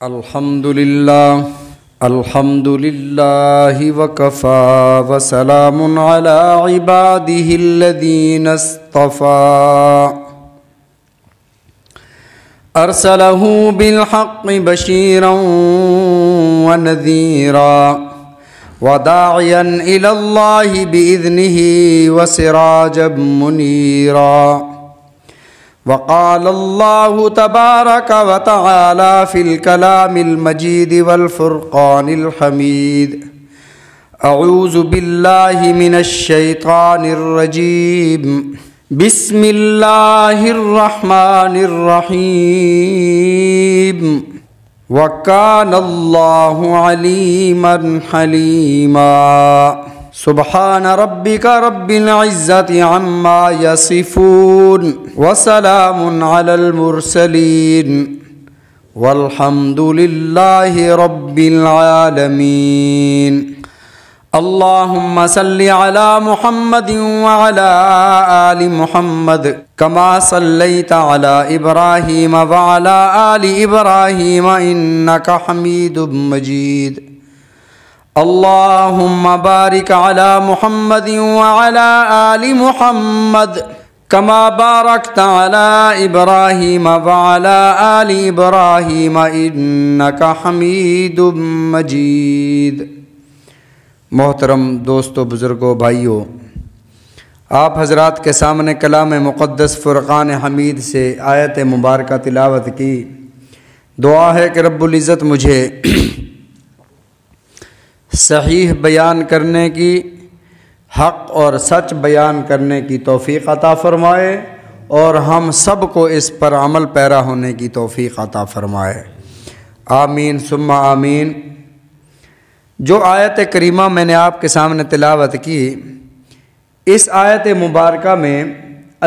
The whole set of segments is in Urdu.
الحمد لله وكفى وسلام على عباده الذين اصطفى أرسله بالحق بشيرا ونذيرا وداعيا إلى الله بإذنه وسراجا منيرا. وقال الله تبارك وتعالى في الكلام المجيد والفرقان الحميد: أعوذ بالله من الشيطان الرجيم. بسم الله الرحمن الرحيم. وكان الله عليما حليما. سبحان ربك رب العزة عما يصفون وسلام على المرسلين والحمد لله رب العالمين. اللهم صل على محمد وعلى آل محمد كما صليت على إبراهيم وعلى آل إبراهيم إنك حميد مجيد. اللهم بارك على محمد وعلى آل محمد كما باركت على إبراهيم وعلى آل إبراهيم إنك حميد مجيد. محترم دوستو، بزرگوں، بھائیوں، آپ حضرات کے سامنے کلام مقدس فرقان حمید سے آیت مبارکہ تلاوت کی. دعا ہے کہ رب العزت مجھے صحیح بیان کرنے کی، حق اور سچ بیان کرنے کی توفیق عطا فرمائے اور ہم سب کو اس پر عمل پیرا ہونے کی توفیق عطا فرمائے. آمین ثم آمین. جو آیت کریمہ میں نے آپ کے سامنے تلاوت کی، اس آیت مبارکہ میں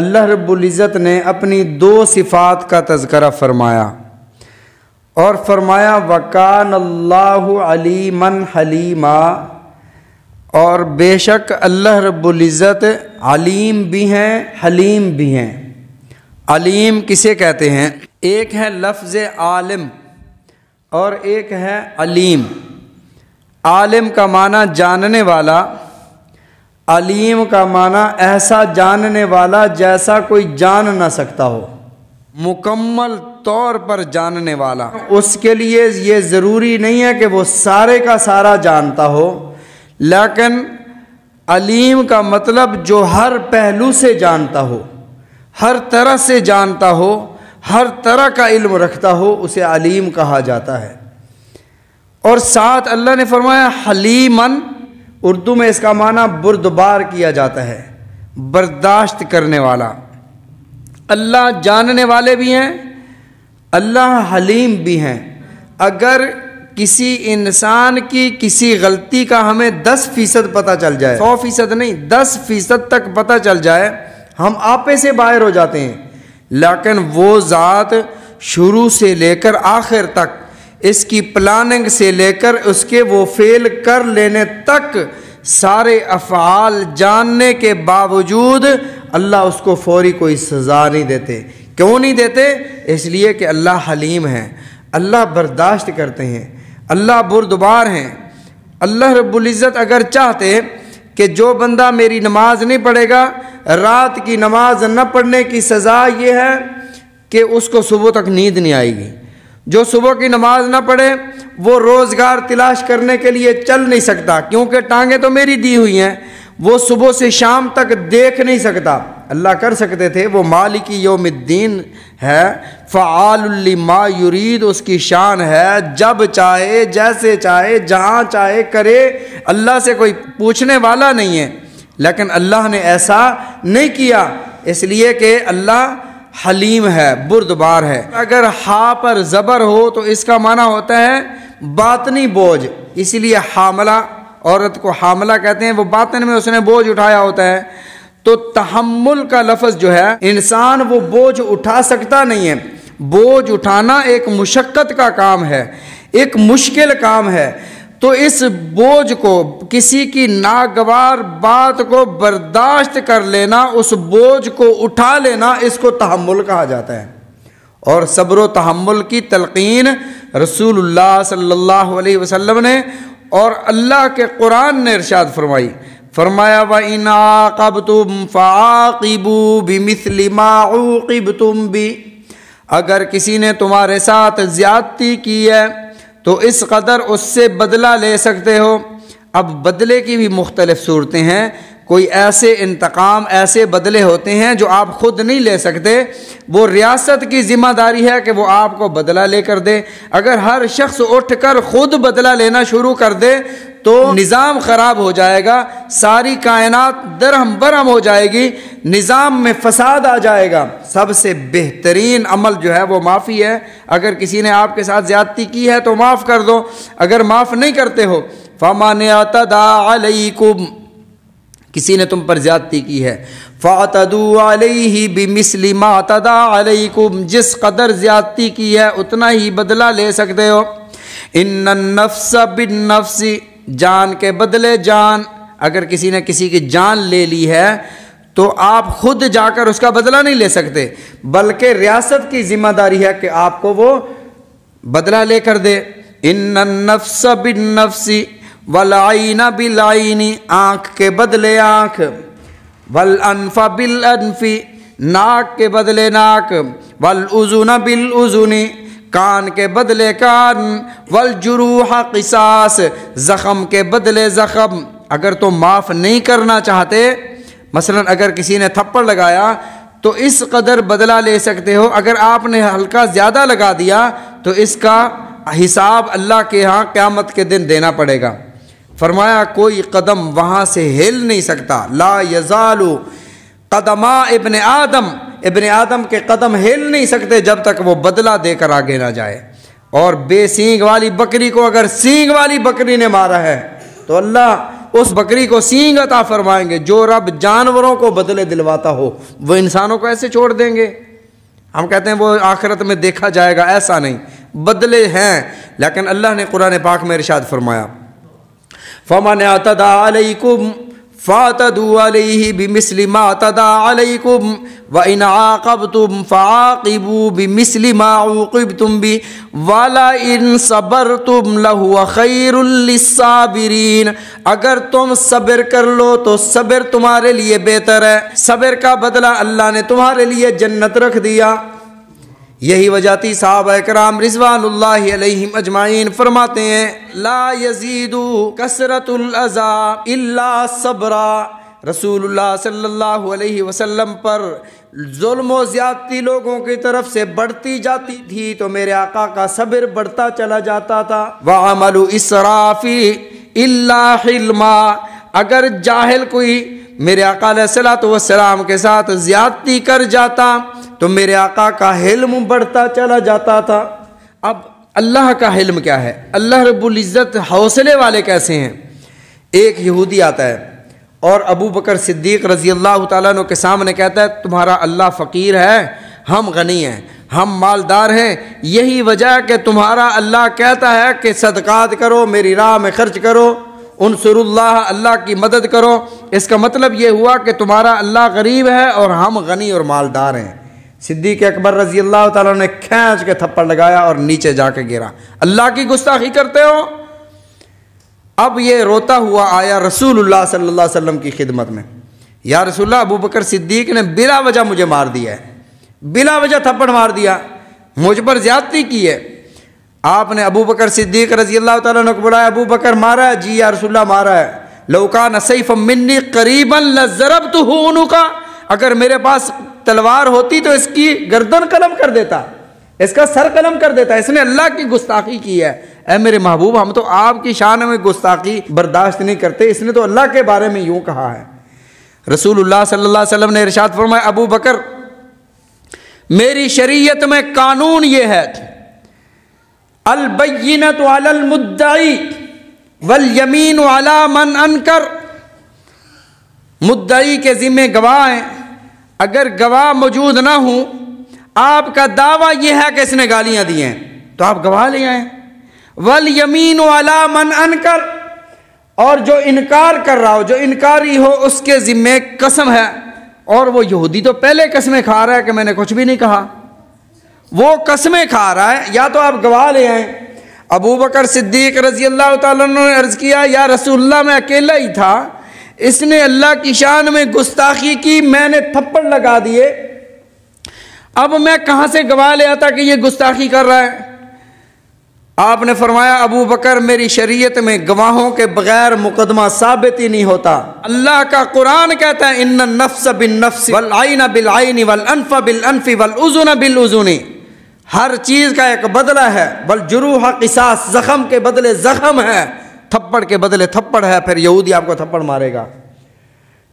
اللہ رب العزت نے اپنی دو صفات کا تذکرہ فرمایا اور فرمایا وَكَانَ اللَّهُ عَلِيمًا حَلِيمًا، اور بے شک اللہ رب العزت علیم بھی ہیں، حلیم بھی ہیں. علیم کسے کہتے ہیں؟ ایک ہے لفظ عالم اور ایک ہے علیم. عالم کا معنی جاننے والا، علیم کا معنی ایسا جاننے والا جیسا کوئی جان نہ سکتا ہو، مکمل طور پر جاننے والا. اس کے لیے یہ ضروری نہیں ہے کہ وہ سارے کا سارا جانتا ہو، لیکن علیم کا مطلب جو ہر پہلو سے جانتا ہو، ہر طرح سے جانتا ہو، ہر طرح کا علم رکھتا ہو، اسے علیم کہا جاتا ہے. اور ساتھ اللہ نے فرمایا حلیماً، اردو میں اس کا معنی بردبار کیا جاتا ہے، برداشت کرنے والا. اللہ جاننے والے بھی ہیں، اللہ حلیم بھی ہیں. اگر کسی انسان کی کسی غلطی کا ہمیں 10% پتہ چل جائے، 100% نہیں، 10% تک پتہ چل جائے، ہم آپے سے باہر ہو جاتے ہیں. لیکن وہ ذات شروع سے لے کر آخر تک، اس کی پلاننگ سے لے کر اس کے وہ فعل کر لینے تک سارے افعال جاننے کے باوجود اللہ اس کو فوری کوئی سزا نہیں دیتے. کیوں نہیں دیتے؟ اس لیے کہ اللہ حلیم ہے، اللہ برداشت کرتے ہیں، اللہ بردبار ہیں. اللہ رب العزت اگر چاہتے کہ جو بندہ میری نماز نہیں پڑھے گا، رات کی نماز نہ پڑھنے کی سزا یہ ہے کہ اس کو صبح تک نیند نہیں آئے گی. جو صبح کی نماز نہ پڑھے وہ روزگار تلاش کرنے کے لیے چل نہیں سکتا، کیونکہ ٹانگیں تو میری دی ہوئی ہیں. وہ صبح سے شام تک دیکھ نہیں سکتا. اللہ کر سکتے تھے، وہ مالک یوم الدین ہے، فعال لما یرید، اس کی شان ہے، جب چاہے، جیسے چاہے، جہاں چاہے کرے. اللہ سے کوئی پوچھنے والا نہیں ہے، لیکن اللہ نے ایسا نہیں کیا، اس لیے کہ اللہ حلیم ہے، بردبار ہے. اگر ہا پر زبر ہو تو اس کا معنی ہوتا ہے باطنی بوجھ، اسی لیے حاملہ، عورت کو حاملہ کہتے ہیں، وہ باطن میں اس نے بوجھ اٹھایا ہوتا ہے. تو تحمل کا لفظ جو ہے، انسان وہ بوجھ اٹھا سکتا نہیں ہے. بوجھ اٹھانا ایک مشقت کا کام ہے، ایک مشکل کام ہے. تو اس بوجھ کو، کسی کی ناگوار بات کو برداشت کر لینا، اس بوجھ کو اٹھا لینا، اس کو تحمل کہا جاتا ہے. اور صبر و تحمل کی تلقین رسول اللہ صلی اللہ علیہ وسلم نے اور اللہ کے قرآن نے ارشاد فرمائی، فرمایا وَإِنْ عَاقَبْتُمْ فَعَاقِبُوا بِمِثْلِ مَا عُوقِبْتُمْ بِهِ، اگر کسی نے تمہارے ساتھ زیادتی کی ہے تو اس قدر اس سے بدلہ لے سکتے ہو۔ اب بدلے کی بھی مختلف صورتیں ہیں، کوئی ایسے انتقام، ایسے بدلے ہوتے ہیں جو آپ خود نہیں لے سکتے، وہ ریاست کی ذمہ داری ہے کہ وہ آپ کو بدلہ لے کر دے۔ اگر ہر شخص اٹھ کر خود بدلہ لینا شروع کر دے تو نظام خراب ہو جائے گا، ساری کائنات درہم برہم ہو جائے گی، نظام میں فساد آ جائے گا۔ سب سے بہترین عمل جو ہے وہ معافی ہے۔ اگر کسی نے آپ کے ساتھ زیادتی کی ہے تو معاف کر دو، اگر معاف نہیں کرتے ہو فَمَنِ اعْتَدَىٰ عَلَيْكُمْ، کسی نے تم پر زیادتی کی ہے فَاعْتَدُوا عَلَيْهِ بِمِثْلِ مَا اعْتَدَىٰ عَلَيْكُمْ، جس قدر زیادتی کی ہے اتنا ہی بدلہ لے سکتے ہو۔ إِنَّ النَّفْسَ بِالنَّفْسِ، جان کے بدلے جان، اگر کسی نے کسی کی جان لے لی ہے تو آپ خود جا کر اس کا بدلہ نہیں لے سکتے، بلکہ ریاست کی ذمہ داری ہے کہ آپ کو وہ بدلہ لے کر دے۔ إِنَّ النَّفْسَ بِالنَّفْسِ والعین بالعین، آنکھ کے بدلے آنکھ، والانف بالانف، ناک کے بدلے ناک، والاذن بالاذن، کان کے بدلے کان، والجروح قصاص، زخم کے بدلے زخم۔ اگر تم معاف نہیں کرنا چاہتے، مثلا اگر کسی نے تھپڑ لگایا تو اس قدر بدلہ لے سکتے ہو، اگر آپ نے ہلکا زیادہ لگا دیا تو اس کا حساب اللہ کے ہاں قیامت کے دن دینا پڑے گا۔ فرمایا کوئی قدم وہاں سے ہل نہیں سکتا، لا یزال قدما ابن آدم، ابن آدم کے قدم ہل نہیں سکتے جب تک وہ بدلہ دے کر آگے نہ جائے۔ اور بے سینگ والی بکری کو اگر سینگ والی بکری نے مارا ہے تو اللہ اس بکری کو سینگ عطا فرمائیں گے۔ جو رب جانوروں کو بدلے دلواتا ہو وہ انسانوں کو ایسے چھوڑ دیں گے؟ ہم کہتے ہیں وہ آخرت میں دیکھا جائے گا، ایسا نہیں، بدلے ہیں۔ لیکن اللہ نے قرآن پاک میں ارشاد فرمایا فَمَنِ اعْتَدَىٰ عَلَيْكُمْ فَاعْتَدُوا عَلَيْهِ بِمِثْلِ مَا اعْتَدَىٰ عَلَيْكُمْ وَإِنْ عَاقَبْتُمْ فَعَاقِبُوا بِمِثْلِ مَا عُوقِبْتُمْ بِهِ وَلَئِنْ صَبَرْتُمْ لَهُوَ خَيْرٌ لِلصَّابِرِينَ، اگر تم صبر کر لو تو صبر تمہارے لیے بہتر ہے، صبر کا بدلہ اللہ نے تمہارے لیے جنت رکھ دیا۔ یہی وجہ تھی صحابہ کرام رضوان اللہ علیہم اجمعین فرماتے ہیں لا یزید کثرت الاذی الا صبرا، رسول اللہ صلی اللہ علیہ وسلم پر ظلم و زیادتی لوگوں کی طرف سے بڑھتی جاتی تھی تو میرے آقا کا صبر بڑھتا چلا جاتا تھا۔ وعمل اسراف الا حلما، اگر جاہل کوئی میرے آقا علیہ الصلوۃ والسلام کے ساتھ زیادتی کر جاتا تو میرے آقا کا حلم بڑھتا چلا جاتا تھا۔ اب اللہ کا حلم کیا ہے؟ اللہ رب العزت حوصلے والے کیسے ہیں؟ ایک یہودی آتا ہے اور ابو بکر صدیق رضی اللہ تعالیٰ عنہ کے سامنے کہتا ہے تمہارا اللہ فقیر ہے، ہم غنی ہیں، ہم مالدار ہیں، یہی وجہ ہے کہ تمہارا اللہ کہتا ہے کہ صدقات کرو، میری راہ میں خرچ کرو، انصر اللہ، اللہ کی مدد کرو۔ اس کا مطلب یہ ہوا کہ تمہارا اللہ غریب ہے اور ہم غنی اور مالدار ہیں۔ صدیق اکبر رضی اللہ تعالیٰ نے کھینچ کے تھپڑ لگایا اور نیچے جا کے گرا، اللہ کی گستاخی کرتے ہو۔ اب یہ روتا ہوا آیا رسول اللہ صلی اللہ علیہ وسلم کی خدمت میں، یا رسول اللہ ابو بکر صدیق نے بلا وجہ مجھے مار دیا ہے، بلا وجہ تھپڑ مار دیا، مجھ پر زیادتی کی ہے۔ آپ نے ابو بکر صدیق رضی اللہ تعالیٰ عنہ کو بلایا، ابو بکر مارا ہے؟ جی یا رسول اللہ مارا ہے۔ لو کان سیفا منی قریبا لضربتہ عنقا، اگر میرے پاس تلوار ہوتی تو اس کی گردن قلم کر دیتا، اس کا سر قلم کر دیتا، اس نے اللہ کی گستاخی کی ہے۔ اے میرے محبوب، ہم تو آپ کی شان میں گستاخی برداشت نہیں کرتے، اس نے تو اللہ کے بارے میں یوں کہا ہے۔ رسول اللہ صلی اللہ علیہ وسلم نے ارشاد فرمایا ابو بکر میری شریعت میں قانون یہ ہے البینۃ علی المدعی والیمین علی من انکر، مدعی کے ذمہ گواہ ہیں، اگر گواہ موجود نہ ہوں، آپ کا دعویٰ یہ ہے کہ اس نے گالیاں دی ہیں تو آپ گواہ لے آئیں، والیمین علی من انکر، اور جو انکار کر رہا ہو، جو انکاری ہو، اس کے ذمہ قسم ہے، اور وہ یہودی تو پہلے قسمیں کھا رہا ہے کہ میں نے کچھ بھی نہیں کہا، وہ قسمیں کھا رہا ہے، یا تو آپ گواہ لے آئیں۔ ابو بکر صدیق رضی اللہ تعالیٰ عنہ نے عرض کیا یا رسول اللہ میں اکیلا ہی تھا، اس نے اللہ کی شان میں گستاخی کی، میں نے تھپڑ لگا دیے، اب میں کہاں سے گواہ لے آتا کہ یہ گستاخی کر رہا ہے؟ آپ نے فرمایا ابو بکر میری شریعت میں گواہوں کے بغیر مقدمہ ثابت ہی نہیں ہوتا۔ اللہ کا قرآن کہتا ہے ان النفس بالنفس والعین بالعین والانف بالانف والاذن بالاذن، ہر چیز کا ایک بدلہ ہے، والجروح قصاص، زخم کے بدلے زخم ہے، تھپڑ کے بدلے تھپڑ ہے۔ پھر یہودی آپ کو تھپڑ مارے گا۔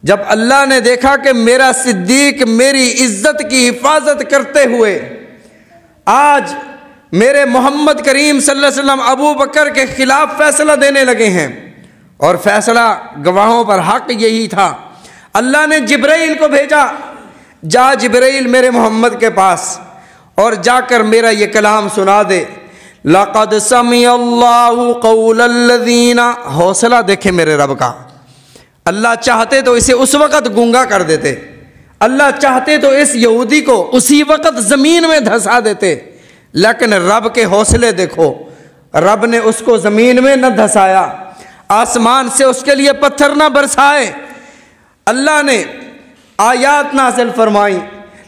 جب اللہ نے دیکھا کہ میرا صدیق میری عزت کی حفاظت کرتے ہوئے آج میرے محمد کریم صلی اللہ علیہ وسلم ابو بکر کے خلاف فیصلہ دینے لگے ہیں، اور فیصلہ گواہوں پر حق یہی تھا، اللہ نے جبرائیل کو بھیجا، جا جبرائیل میرے محمد کے پاس اور جا کر میرا یہ کلام سنا دے، لَقَدْ سَمِعَ اللَّهُ قَوْلَ الَّذِينَ، حوصلہ دیکھیں میرے رب کا۔ اللہ چاہتے تو اسے اس وقت گونگا کر دیتے، اللہ چاہتے تو اس یہودی کو اسی وقت زمین میں دھسا دیتے، لیکن رب کے حوصلے دیکھو، رب نے اس کو زمین میں نہ دھسایا، آسمان سے اس کے لیے پتھر نہ برسائے، اللہ نے آیات نازل فرمائی،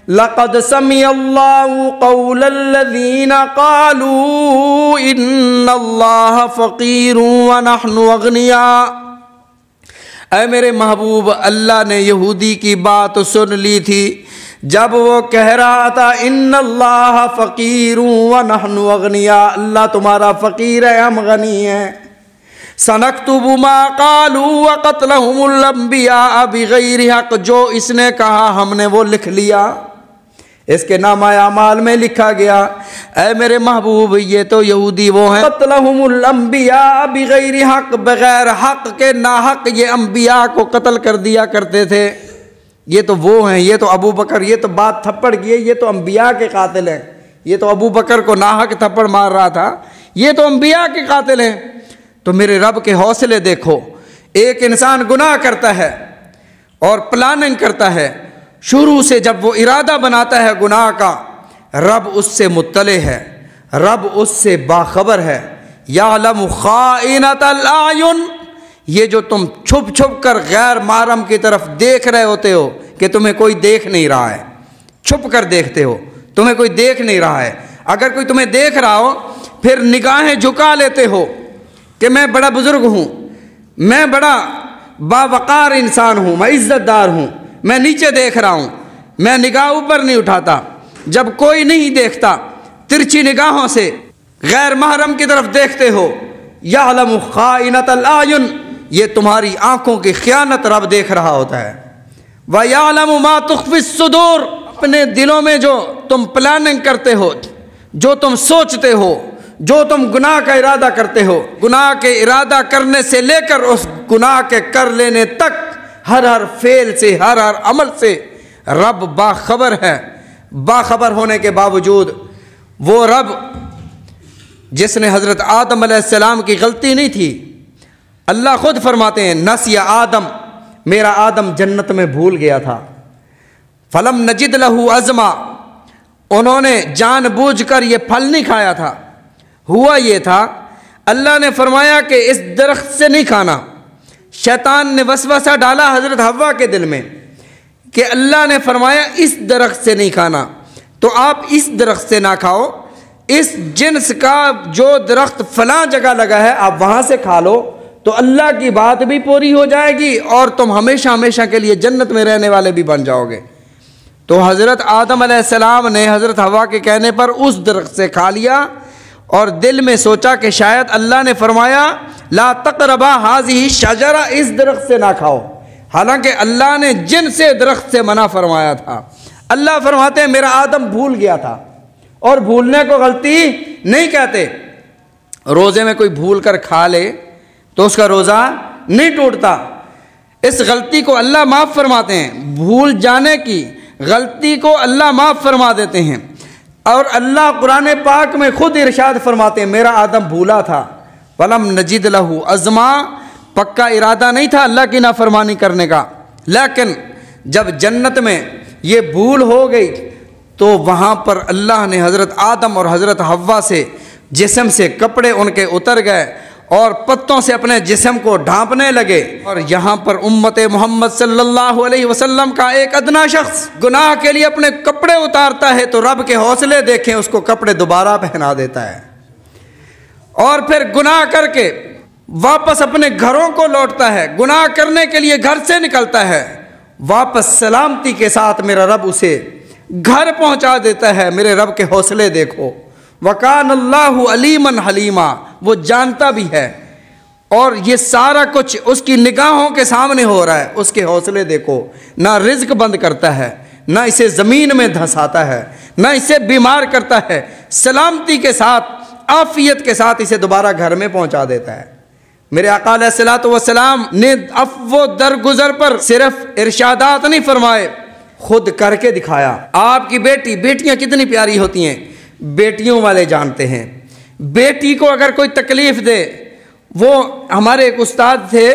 لَقَدْ سَمِعَ اللَّهُ قَوْلَ الَّذِينَ قَالُوا إِنَّ اللَّهَ فَقِيرٌ وَنَحْنُ أَغْنِيَاءُ۔ اے میرے محبوب، اللہ نے یہودی کی بات سن لی تھی جب وہ کہہ رہا تھا ان اللہ فقیر ونحن اغنیاء، اللہ تمہارا فقیر ہے ہم غنی ہیں۔ سنکتب ما قالوا وقتلهم الانبیاء بغیر حق، جو اس نے کہا ہم نے وہ لکھ لیا، اس کے نامہ اعمال میں لکھا گیا۔ اے میرے محبوب، یہ تو یہودی وہ ہیں قتلهم الانبیاء بغیر حق، بغیر حق کے ناحق یہ انبیاء کو قتل کر دیا کرتے تھے۔ یہ تو وہ ہیں، یہ تو ابو بکر، یہ تو بات تھپڑ کی ہے، یہ تو انبیاء کے قاتل ہیں، یہ تو ابو بکر کو ناحق تھپڑ مار رہا تھا، یہ تو انبیاء کے قاتل ہیں۔ تو میرے رب کے حوصلے دیکھو، ایک انسان گناہ کرتا ہے اور پلاننگ کرتا ہے، شروع سے جب وہ ارادہ بناتا ہے گناہ کا، رب اس سے مطلع ہے، رب اس سے باخبر ہے۔ یعلم خائنۃ الاعین، یہ جو تم چھپ چھپ کر غیر محرم کی طرف دیکھ رہے ہوتے ہو کہ تمہیں کوئی دیکھ نہیں رہا ہے، چھپ کر دیکھتے ہو، تمہیں کوئی دیکھ نہیں رہا ہے، اگر کوئی تمہیں دیکھ رہا ہو پھر نگاہیں جھکا لیتے ہو کہ میں بڑا بزرگ ہوں، میں بڑا باوقار انسان ہوں، میں عزت دار ہوں، میں نیچے دیکھ رہا ہوں، میں نگاہ اوپر نہیں اٹھاتا۔ جب کوئی نہیں دیکھتا ترچھی نگاہوں سے غیر محرم کی طرف دیکھتے ہو، یعلم خائنۃ الاعین، یہ تمہاری آنکھوں کی خیانت رب دیکھ رہا ہوتا ہے۔ وَيَعْلَمُ مَا تُخْفِي الصُّدُورُ، اپنے دلوں میں جو تم پلاننگ کرتے ہو، جو تم سوچتے ہو، جو تم گناہ کا ارادہ کرتے ہو، گناہ کے ارادہ کرنے سے لے کر اس گناہ کے کر لینے تک، ہر ہر فعل سے، ہر ہر عمل سے رب باخبر ہے۔ باخبر ہونے کے باوجود وہ رب جس نے حضرت آدم علیہ السلام کی غلطی نہیں تھی، اللہ خود فرماتے ہیں نسی آدم، میرا آدم جنت میں بھول گیا تھا، فلم نجد لہ عزما، انہوں نے جان بوجھ کر یہ پھل نہیں کھایا تھا، ہوا یہ تھا اللہ نے فرمایا کہ اس درخت سے نہیں کھانا، شیطان نے وسوسہ ڈالا حضرت حوا کے دل میں کہ اللہ نے فرمایا اس درخت سے نہیں کھانا، تو آپ اس درخت سے نہ کھاؤ، اس جنس کا جو درخت فلاں جگہ لگا ہے آپ وہاں سے کھا لو، تو اللہ کی بات بھی پوری ہو جائے گی اور تم ہمیشہ ہمیشہ کے لیے جنت میں رہنے والے بھی بن جاؤ گے۔ تو حضرت آدم علیہ السلام نے حضرت حوا کے کہنے پر اس درخت سے کھا لیا اور دل میں سوچا کہ شاید اللہ نے فرمایا لا تقربا هذه الشجرہ، اس درخت سے نہ کھاؤ، حالانکہ اللہ نے جن سے درخت سے منع فرمایا تھا۔ اللہ فرماتے ہیں میرا آدم بھول گیا تھا، اور بھولنے کو غلطی نہیں کہتے۔ روزے میں کوئی بھول کر کھا لے تو اس کا روزہ نہیں ٹوٹتا، اس غلطی کو اللہ معاف فرماتے ہیں، بھول جانے کی غلطی کو اللہ معاف فرما دیتے ہیں۔ اور اللہ قرآن پاک میں خود ارشاد فرماتے ہیں میرا آدم بھولا تھا، وَلَمْ نَجِدْ لَهُ عَزْمًا، پکا ارادہ نہیں تھا اللہ کی نافرمانی کرنے کا، لیکن جب جنت میں یہ بھول ہو گئی تو وہاں پر اللہ نے حضرت آدم اور حضرت حوا سے جسم سے کپڑے ان کے اتر گئے اور پتوں سے اپنے جسم کو ڈھانپنے لگے۔ اور یہاں پر امت محمد صلی اللہ علیہ وسلم کا ایک ادنا شخص گناہ کے لیے اپنے کپڑے اتارتا ہے تو رب کے حوصلے دیکھیں، اس کو کپڑے دوبارہ پہنا دیتا ہے، اور پھر گناہ کر کے واپس اپنے گھروں کو لوٹتا ہے، گناہ کرنے کے لیے گھر سے نکلتا ہے، واپس سلامتی کے ساتھ میرا رب اسے گھر پہنچا دیتا ہے۔ میرے رب کے حوصلے دیکھو، وَكَانَ اللَّهُ عَلِيمًا حَلِيمًا، وہ جانتا بھی ہے، اور یہ سارا کچھ اس کی نگاہوں کے سامنے ہو رہا ہے۔ اس کے حوصلے دیکھو، نہ رزق بند کرتا ہے، نہ اسے زمین میں دھنساتا ہے، نہ اسے بیمار کرتا ہے، سلامتی کے ساتھ عافیت کے ساتھ اسے دوبارہ گھر میں پہنچا دیتا ہے۔ میرے آقا علیہ الصلوۃ والسلام نے وہ درگزر پر صرف ارشادات نہیں فرمائے، خود کر کے دکھایا۔ آپ کی بیٹیاں کتنی پیاری ہوتی ہیں، بیٹیوں والے جانتے ہیں۔ بیٹی کو اگر کوئی تکلیف دے، وہ ہمارے ایک استاد تھے،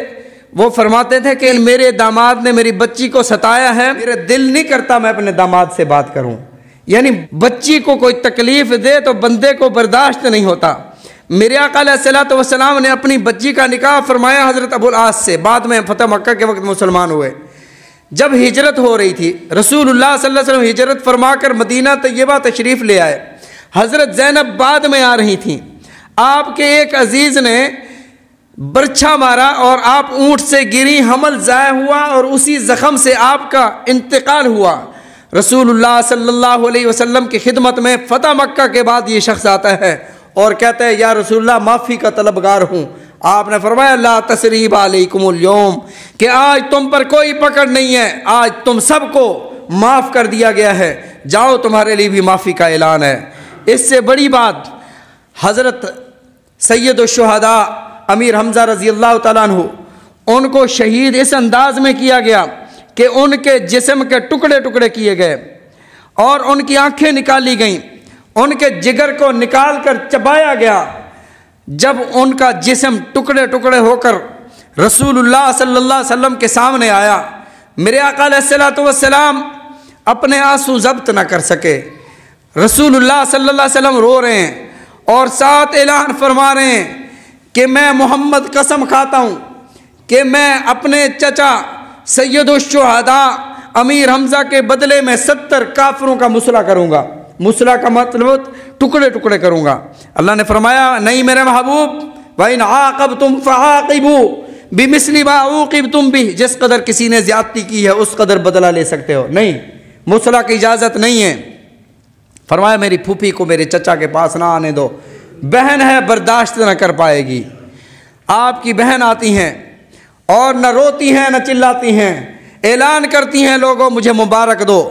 وہ فرماتے تھے کہ میرے داماد نے میری بچی کو ستایا ہے، میرے دل نہیں کرتا میں اپنے داماد سے بات کروں۔ یعنی بچی کو کوئی تکلیف دے تو بندے کو برداشت نہیں ہوتا۔ میرے آقا علیہ الصلوۃ والسلام نے اپنی بچی کا نکاح فرمایا حضرت ابو العاص سے، بعد میں فتح مکہ کے وقت مسلمان ہوئے۔ جب ہجرت ہو رہی تھی، رسول اللہ صلی اللہ علیہ وسلم ہجرت فرما کر مدینہ طیبہ تشریف لے آئے۔ حضرت زینب بعد میں آ رہی تھیں، آپ کے ایک عزیز نے برچھا مارا اور آپ اونٹ سے گری، حمل ضائع ہوا اور اسی زخم سے آپ کا انتقال ہوا۔ رسول اللہ صلی اللہ علیہ وسلم کی خدمت میں فتح مکہ کے بعد یہ شخص آتا ہے اور کہتا ہے یا رسول اللہ معافی کا طلبگار ہوں۔ آپ نے فرمایا لا تثریب علیکم اليوم، کہ آج تم پر کوئی پکڑ نہیں ہے، آج تم سب کو معاف کر دیا گیا ہے، جاؤ تمہارے لیے بھی معافی کا اعلان ہے۔ اس سے بڑی بات حضرت سید الشہداء امیر حمزہ رضی اللہ تعالیٰ عنہ، ان کو شہید اس انداز میں کیا گیا کہ ان کے جسم کے ٹکڑے ٹکڑے کیے گئے اور ان کی آنکھیں نکالی گئیں، ان کے جگر کو نکال کر چبایا گیا۔ جب ان کا جسم ٹکڑے ٹکڑے ہو کر رسول اللہ صلی اللہ علیہ وسلم کے سامنے آیا، میرے آقا علیہ الصلوۃ والسلام اپنے آنسو ضبط نہ کر سکے۔ رسول اللہ صلی اللہ علیہ وسلم رو رہے ہیں اور ساتھ اعلان فرما رہے ہیں کہ میں محمد قسم کھاتا ہوں کہ میں اپنے چچا سید الشہداء امیر حمزہ کے بدلے میں 70 کافروں کا مسلح کروں گا۔ مسلح کا مطلب ٹکڑے ٹکڑے کروں گا۔ اللہ نے فرمایا نہیں میرے محبوب، وَإِنْ عَاقَبْتُمْ فَعَاقِبُوا بِمِثْلِ مَا عُوقِبْتُمْ بِهِ، جس قدر کسی نے زیادتی کی ہے اس قدر بدلہ لے سکتے ہو، نہیں، مسلح کی اجازت نہیں ہے۔ فرمایا میری پھوپھی کو میرے چچا کے پاس نہ آنے دو، بہن ہے برداشت نہ کر پائے گی۔ آپ کی بہن آتی ہیں اور نہ روتی ہیں نہ چلاتی ہیں، اعلان کرتی ہیں لوگوں مجھے مبارک دو،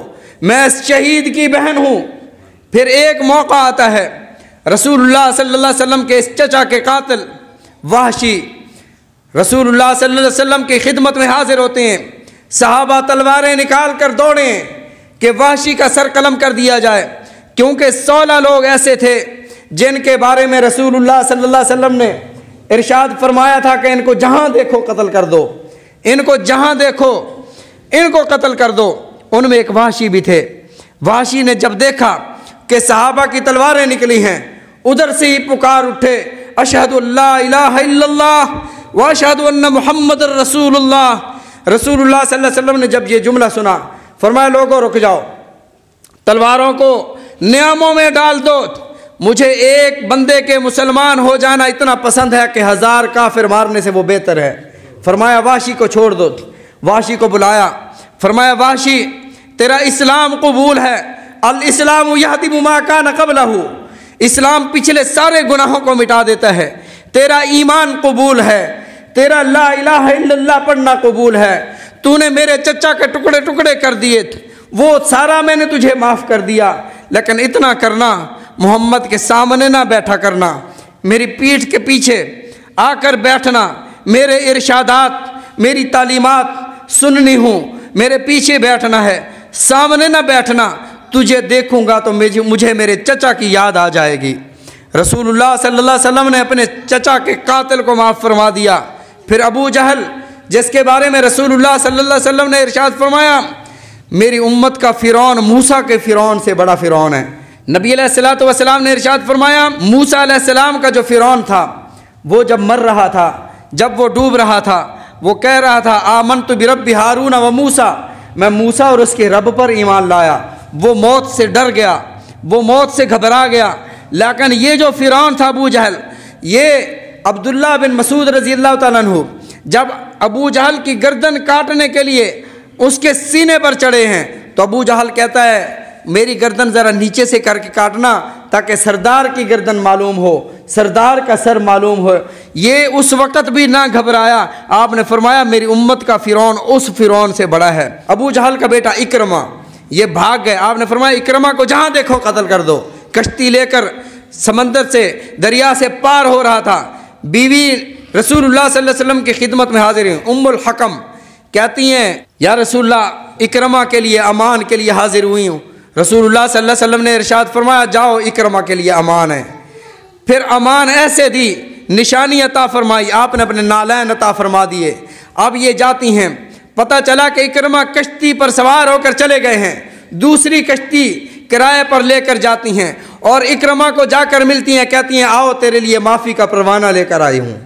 میں اس شہید کی بہن ہوں۔ پھر ایک موقع آتا ہے، رسول اللہ صلی اللہ علیہ وسلم کے اس چچا کے قاتل وحشی رسول اللہ صلی اللہ علیہ وسلم کی خدمت میں حاضر ہوتے ہیں۔ صحابہ تلواریں نکال کر دوڑیں کہ وحشی کا سر قلم کر دیا جائے، کیونکہ 16 لوگ ایسے تھے جن کے بارے میں رسول اللہ صلی اللہ علیہ وسلم نے ارشاد فرمایا تھا کہ ان کو جہاں دیکھو قتل کر دو، ان کو جہاں دیکھو ان کو قتل کر دو۔ ان میں ایک وحشی بھی تھے۔ وحشی نے جب دیکھا کہ صحابہ کی تلواریں نکلی ہیں، ادھر سے ہی پکار اٹھے اشہد اللہ الہ الا اللہ واشہد ان محمد رسول اللہ۔ رسول اللہ صلی اللہ علیہ وسلم نے جب یہ جملہ سنا فرمایا لوگوں رک جاؤ، تلواروں کو نیاموں میں ڈال دو، مجھے ایک بندے کے مسلمان ہو جانا اتنا پسند ہے کہ 1000 کافر مارنے سے وہ بہتر ہے۔ فرمایا وحشی کو چھوڑ دو۔ وحشی کو بلایا، فرمایا وحشی تیرا اسلام قبول ہے، الاسلام یہدم ما کان قبلہ، اسلام پچھلے سارے گناہوں کو مٹا دیتا ہے، تیرا ایمان قبول ہے، تیرا لا الہ الا اللہ پڑھنا قبول ہے، تو نے میرے چچا کے ٹکڑے ٹکڑے کر دیے، وہ سارا میں نے تجھے معاف کر دیا، لیکن اتنا کرنا محمد کے سامنے نہ بیٹھا کرنا، میری پیٹھ کے پیچھے آ کر بیٹھنا، میرے ارشادات میری تعلیمات سننی ہوں، میرے پیچھے بیٹھنا ہے، سامنے نہ بیٹھنا، تجھے دیکھوں گا تو مجھے میرے چچا کی یاد آ جائے گی۔ رسول اللہ صلی اللہ علیہ وسلم نے اپنے چچا کے قاتل کو معاف فرما دیا۔ پھر ابو جہل جس کے بارے میں رسول اللہ صلی اللہ علیہ وسلم نے ارشاد فرمایا میری امت کا فرعون موسیٰ کے فرعون سے بڑا فرعون ہے۔ نبی علیہ الصلوۃ والسلام نے ارشاد فرمایا موسیٰ علیہ السلام کا جو فرعون تھا وہ جب مر رہا تھا، جب وہ ڈوب رہا تھا، وہ کہہ رہا تھا آمنت برب ہارون و موسیٰ، میں موسیٰ اور اس کے رب پر ایمان لایا۔ وہ موت سے ڈر گیا، وہ موت سے گھبرا گیا۔ لیکن یہ جو فرعون تھا ابو جہل، یہ عبداللہ بن مسعود رضی اللہ تعالیٰ عنہ جب ابو جہل کی گردن کاٹنے کے لیے اس کے سینے پر چڑھے ہیں تو ابو جہل کہتا ہے میری گردن ذرا نیچے سے کر کے کاٹنا تاکہ سردار کی گردن معلوم ہو، سردار کا سر معلوم ہو۔ یہ اس وقت بھی نہ گھبرایا، آپ نے فرمایا میری امت کا فرعون اس فرعون سے بڑا ہے۔ ابو جہل کا بیٹا اکرمہ یہ بھاگ گئے، آپ نے فرمایا اکرمہ کو جہاں دیکھو قتل کر دو۔ کشتی لے کر سمندر سے دریا سے پار ہو رہا تھا، بیوی رسول اللہ صلی اللہ علیہ وسلم کی خدمت میں حاضر ہیں، ام الحکم کہتی ہیں یا رسول اللہ اکرمہ کے لیے امان کے لیے حاضر ہوئی ہوں۔ رسول اللہ صلی اللہ علیہ وسلم نے ارشاد فرمایا جاؤ اکرمہ کے لیے امان ہے۔ پھر امان ایسے دی، نشانی عطا فرمائی، آپ نے اپنے نالین عطا فرما دیے۔ اب یہ جاتی ہیں، پتہ چلا کہ اکرمہ کشتی پر سوار ہو کر چلے گئے ہیں، دوسری کشتی کرائے پر لے کر جاتی ہیں اور اکرمہ کو جا کر ملتی ہیں، کہتی ہیں آؤ تیرے لیے معافی کا پروانہ لے کر آئی ہوں۔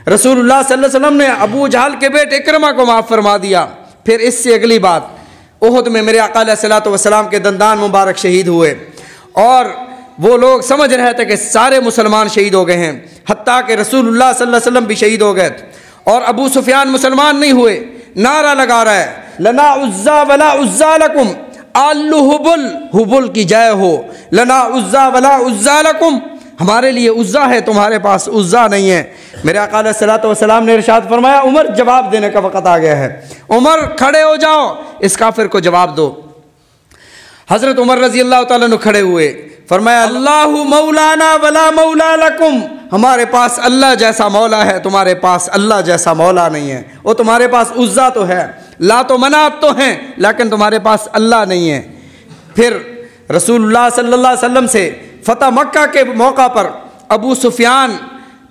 رسول اللہ صلی اللہ علیہ وسلم نے ابو جہل کے بیٹے اکرمہ کو معاف فرما دیا۔ پھر اس سے اگلی بات، احد میں میرے آقا علیہ الصلوۃ والسلام کے دندان مبارک شہید ہوئے اور وہ لوگ سمجھ رہے تھے کہ سارے مسلمان شہید ہو گئے ہیں، حتیٰ کہ رسول اللہ صلی اللہ علیہ وسلم بھی شہید ہو گئے اور ابو سفیان مسلمان نہیں ہوئے۔ نعرہ لگا رہا ہے لنا عزا ولا عزا لکم، آلو حبل، حبل کی جائے ہو، لنا عزا ولا عزا لکم، ہمارے لیے عزا ہے تمہارے پاس عزا نہیں ہے۔ میرے آقا علیہ الصلوۃ والسلام نے ارشاد فرمایا عمر جواب دینے کا وقت آ گیا ہے، عمر کھڑے ہو جاؤ، اس کافر کو جواب دو۔ حضرت عمر رضی اللہ تعالیٰ عنہ کھڑے ہوئے، فرمایا اللہ مولانا ولا مولا لکم، ہمارے پاس اللہ جیسا مولا ہے، تمہارے پاس اللہ جیسا مولا نہیں ہے۔ وہ تمہارے پاس عزا تو ہے، لات و منات تو ہیں، لیکن تمہارے پاس اللہ نہیں ہے۔ پھر رسول اللہ صلی اللہ علیہ وسلم سے فتح مکہ کے موقع پر ابو سفیان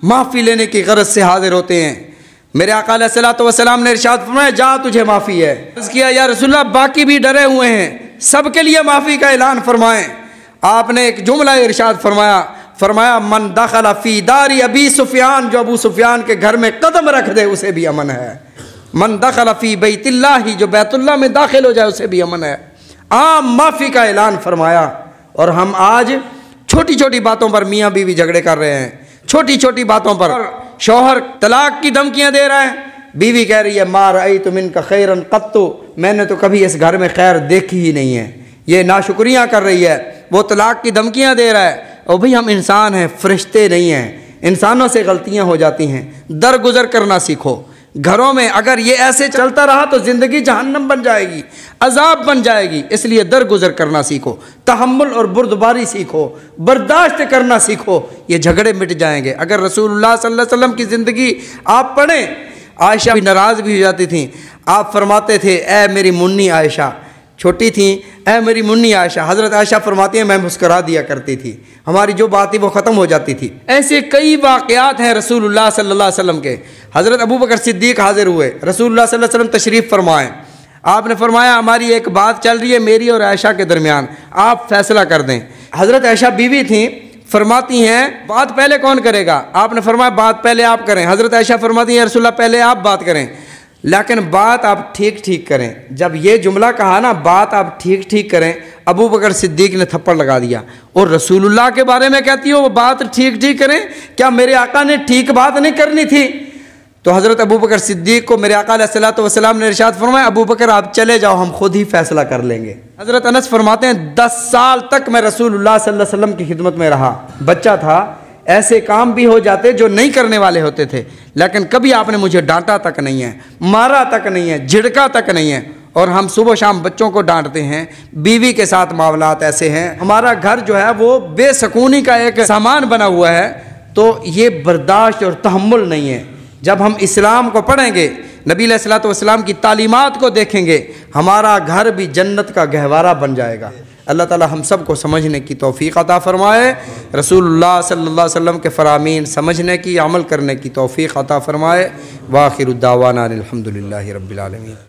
معافی لینے کی غرض سے حاضر ہوتے ہیں۔ میرے آقا علیہ الصلوۃ والسلام نے ارشاد فرمایا جا تجھے معافی ہے۔ عرض کیا یا رسول اللہ باقی بھی ڈرے ہوئے ہیں، سب کے لیے معافی کا اعلان فرمائیں۔ آپ نے ایک جملہ ارشاد فرمایا من دخل فی دار ابی سفیان، جو ابو سفیان کے گھر میں قدم رکھ دے اسے بھی امن ہے۔ من دخل فی بیت اللہ، جو بیت اللہ میں داخل ہو جائے اسے بھی امن ہے۔ عام معافی کا اعلان فرمایا۔ اور ہم آج چھوٹی چھوٹی باتوں پر میاں بیوی جھگڑے کر رہے ہیں، چھوٹی چھوٹی باتوں پر شوہر طلاق کی دھمکیاں دے رہا ہے، بیوی کہہ رہی ہے ما رأیت منک خیرا قط، میں نے تو کبھی اس گھر میں خیر دیکھی ہی نہیں ہے، یہ ناشکریاں کر رہی ہے، وہ طلاق کی دھمکیاں دے رہا ہے۔ اور بھئی ہم انسان ہیں، فرشتے نہیں ہیں، انسانوں سے غلطیاں ہو جاتی ہیں، درگزر کرنا سیکھو۔ گھروں میں اگر یہ ایسے چلتا رہا تو زندگی جہنم بن جائے گی، عذاب بن جائے گی، اس لیے درگزر کرنا سیکھو، تحمل اور بردباری سیکھو، برداشت کرنا سیکھو، یہ جھگڑے مٹ جائیں گے۔ اگر رسول اللہ صلی اللہ علیہ وسلم کی زندگی آپ پڑھیں، عائشہ بھی ناراض بھی ہو جاتی تھیں، آپ فرماتے تھے اے میری منی عائشہ، چھوٹی تھیں، اے میری منی عائشہ، حضرت عائشہ فرماتی ہیں میں مسکرا دیا کرتی تھی، ہماری جو بات تھی وہ ختم ہو جاتی تھی۔ ایسے کئی واقعات ہیں رسول اللہ صلی اللہ علیہ وسلم کے۔ حضرت ابوبکر صدیق حاضر ہوئے، رسول اللہ صلی اللہ علیہ وسلم تشریف فرمائیں، آپ نے فرمایا ہماری ایک بات چل رہی ہے میری اور عائشہ کے درمیان، آپ فیصلہ کر دیں۔ حضرت عائشہ بیوی تھیں، فرماتی ہیں بات پہلے کون کرے گا؟ آپ نے فرمایا بات پہلے آپ کریں۔ حضرت عائشہ فرماتی ہیں رسول اللہ پہلے آپ بات کریں، لیکن بات آپ ٹھیک ٹھیک کریں۔ جب یہ جملہ کہا نا بات آپ ٹھیک ٹھیک کریں، ابوبکر صدیق نے تھپڑ لگا دیا، اور رسول اللہ کے بارے میں کہتی ہو وہ بات ٹھیک ٹھیک کریں، کیا میرے آقا نے ٹھیک بات نہیں کرنی تھی؟ تو حضرت ابوبکر صدیق کو میرے آقا علیہ الصلوۃ والسلام نے ارشاد فرمایا ابوبکر آپ چلے جاؤ، ہم خود ہی فیصلہ کر لیں گے۔ حضرت انس فرماتے ہیں 10 سال تک میں رسول اللہ صلی اللہ علیہ وسلم کی خدمت میں رہا، بچہ تھا، ایسے کام بھی ہو جاتے جو نہیں کرنے والے ہوتے تھے، لیکن کبھی آپ نے مجھے ڈانٹا تک نہیں ہے، مارا تک نہیں ہے، جھڑکا تک نہیں ہے۔ اور ہم صبح و شام بچوں کو ڈانٹتے ہیں، بیوی کے ساتھ معاملات ایسے ہیں، ہمارا گھر جو ہے وہ بے سکونی کا ایک سامان بنا ہوا ہے، تو یہ برداشت اور تحمل نہیں ہے۔ جب ہم اسلام کو پڑھیں گے، نبی علیہ الصلوۃ والسلام کی تعلیمات کو دیکھیں گے، ہمارا گھر بھی جنت کا گہوارہ بن جائے گا۔ اللہ تعالی ہم سب کو سمجھنے کی توفیق عطا فرمائے، رسول اللہ صلی اللہ علیہ وسلم کے فرامین سمجھنے کی، عمل کرنے کی توفیق عطا فرمائے۔ وآخر الدعوانا الحمدللہ رب العالمین۔